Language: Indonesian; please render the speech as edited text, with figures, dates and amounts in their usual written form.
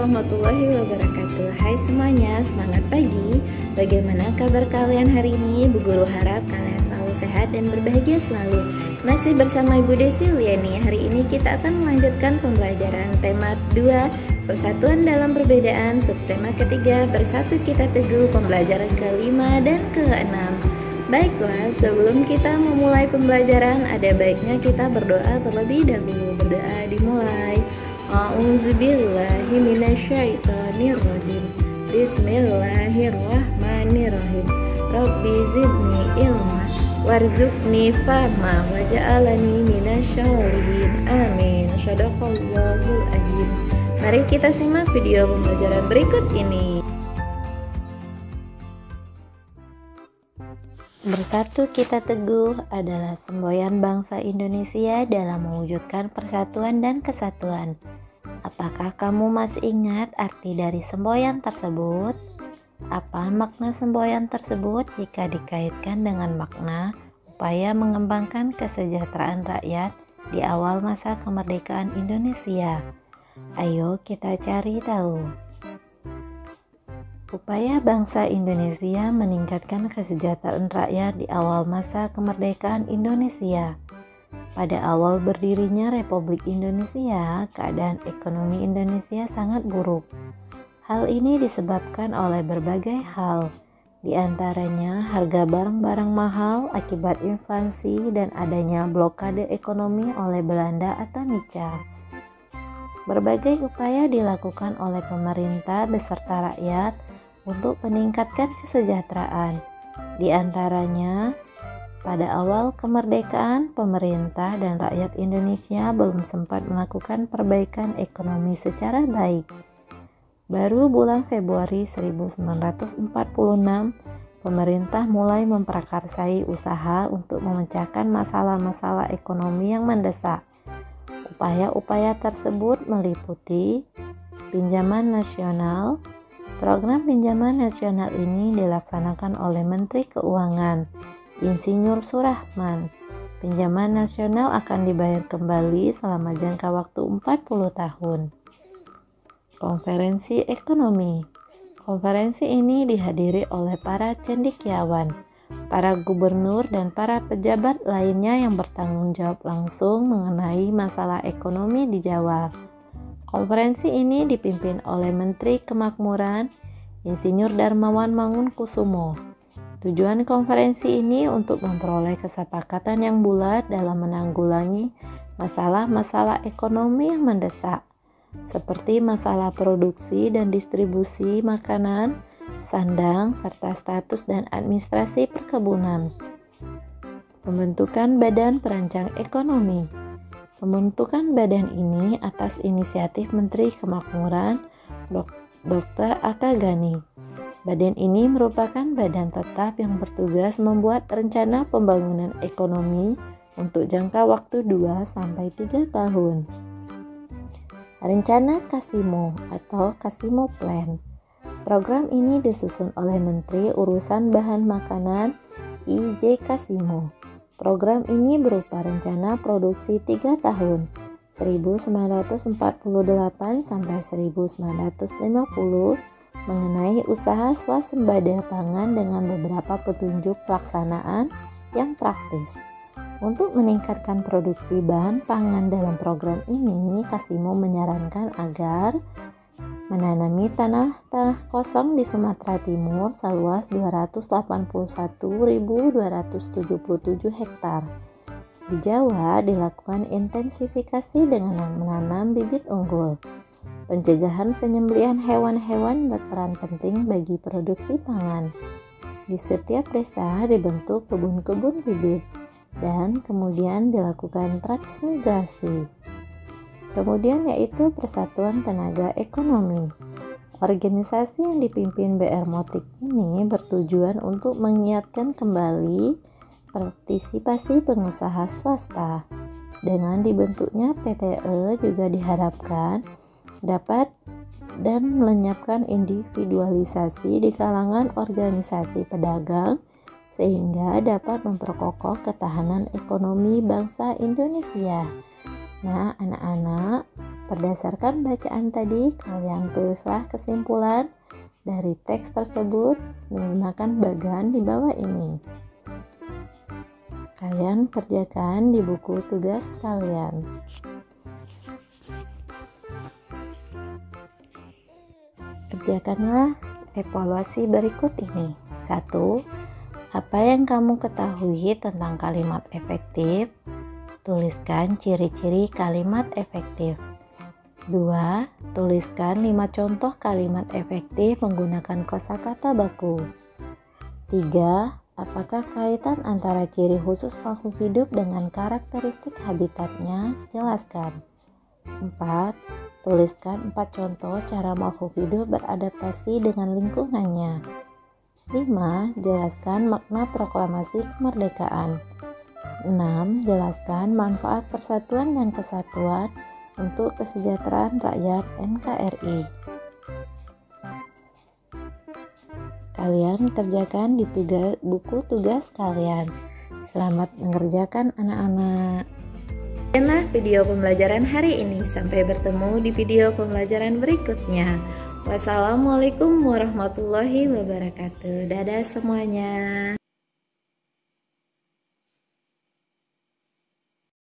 warahmatullahi wabarakatuh. Hai semuanya, semangat pagi. Bagaimana kabar kalian hari ini? Bu Guru harap kalian selalu sehat dan berbahagia selalu. Masih bersama Ibu Desi Liani. Hari ini kita akan melanjutkan pembelajaran tema 2, Persatuan dalam Perbedaan, subtema ketiga, Bersatu Kita Teguh, pembelajaran kelima dan keenam. Baiklah, sebelum kita memulai pembelajaran, ada baiknya kita berdoa terlebih dahulu. Berdoa dimulai. A'udzubillahi minasyaitonirrajim. Bismillahirrahmanirrahim. Rabbi zidni ilma warzuqni fahma waj'alani minasyolihin. Amin. Shadaqallahul adzim. Mari kita simak video pembelajaran berikut ini. Bersatu Kita Teguh adalah semboyan bangsa Indonesia dalam mewujudkan persatuan dan kesatuan. Apakah kamu masih ingat arti dari semboyan tersebut? Apa makna semboyan tersebut jika dikaitkan dengan makna upaya mengembangkan kesejahteraan rakyat di awal masa kemerdekaan Indonesia? Ayo kita cari tahu. Upaya bangsa Indonesia meningkatkan kesejahteraan rakyat di awal masa kemerdekaan Indonesia. Pada awal berdirinya Republik Indonesia, keadaan ekonomi Indonesia sangat buruk. Hal ini disebabkan oleh berbagai hal, di antaranya harga barang-barang mahal akibat inflasi dan adanya blokade ekonomi oleh Belanda atau Nica. Berbagai upaya dilakukan oleh pemerintah beserta rakyat untuk meningkatkan kesejahteraan. Di antaranya, pada awal kemerdekaan, pemerintah dan rakyat Indonesia belum sempat melakukan perbaikan ekonomi secara baik. Baru bulan Februari 1946, pemerintah mulai memprakarsai usaha untuk memecahkan masalah-masalah ekonomi yang mendesak. Upaya-upaya tersebut meliputi pinjaman nasional. Program pinjaman nasional ini dilaksanakan oleh Menteri Keuangan, Insinyur Surahman. Pinjaman nasional akan dibayar kembali selama jangka waktu 40 tahun. Konferensi Ekonomi. Konferensi ini dihadiri oleh para cendekiawan, para gubernur dan para pejabat lainnya yang bertanggung jawab langsung mengenai masalah ekonomi di Jawa. Konferensi ini dipimpin oleh Menteri Kemakmuran, Insinyur Darmawan Mangunkusumo. Tujuan konferensi ini untuk memperoleh kesepakatan yang bulat dalam menanggulangi masalah-masalah ekonomi yang mendesak, seperti masalah produksi dan distribusi makanan, sandang, serta status dan administrasi perkebunan. Pembentukan Badan Perancang Ekonomi. Pembentukan badan ini atas inisiatif Menteri Kemakmuran Dr. Aka Gani. Badan ini merupakan badan tetap yang bertugas membuat rencana pembangunan ekonomi untuk jangka waktu 2-3 tahun. Rencana Kasimo atau Kasimo Plan. Program ini disusun oleh Menteri Urusan Bahan Makanan I.J. Kasimo. Program ini berupa rencana produksi 3 tahun, 1948 sampai 1950, mengenai usaha swasembada pangan dengan beberapa petunjuk pelaksanaan yang praktis. Untuk meningkatkan produksi bahan pangan dalam program ini, Kasimo menyarankan agar menanami tanah kosong di Sumatera Timur seluas 281.277 hektar. Di Jawa dilakukan intensifikasi dengan menanam bibit unggul. Pencegahan penyembelihan hewan-hewan berperan penting bagi produksi pangan. Di setiap desa dibentuk kebun-kebun bibit dan kemudian dilakukan transmigrasi. Kemudian yaitu Persatuan Tenaga Ekonomi. Organisasi yang dipimpin BR Motik ini bertujuan untuk mengiatkan kembali partisipasi pengusaha swasta. Dengan dibentuknya PTE juga diharapkan dapat dan melenyapkan individualisasi di kalangan organisasi pedagang sehingga dapat memperkokoh ketahanan ekonomi bangsa Indonesia. Nah, anak-anak, Berdasarkan bacaan tadi, kalian tulislah kesimpulan dari teks tersebut menggunakan bagan di bawah ini. Kalian kerjakan di buku tugas kalian. Kerjakanlah evaluasi berikut ini. 1. Apa yang kamu ketahui tentang kalimat efektif? Tuliskan ciri-ciri kalimat efektif. 2. Tuliskan 5 contoh kalimat efektif menggunakan kosakata baku. 3. Apakah kaitan antara ciri khusus makhluk hidup dengan karakteristik habitatnya? Jelaskan. 4. Tuliskan 4 contoh cara makhluk hidup beradaptasi dengan lingkungannya. 5. Jelaskan makna proklamasi kemerdekaan. 6. Jelaskan manfaat persatuan dan kesatuan untuk kesejahteraan rakyat NKRI. Kalian kerjakan di buku tugas kalian. Selamat mengerjakan anak-anak. Sekianlah video pembelajaran hari ini. Sampai bertemu di video pembelajaran berikutnya. Wassalamualaikum warahmatullahi wabarakatuh. Dadah semuanya.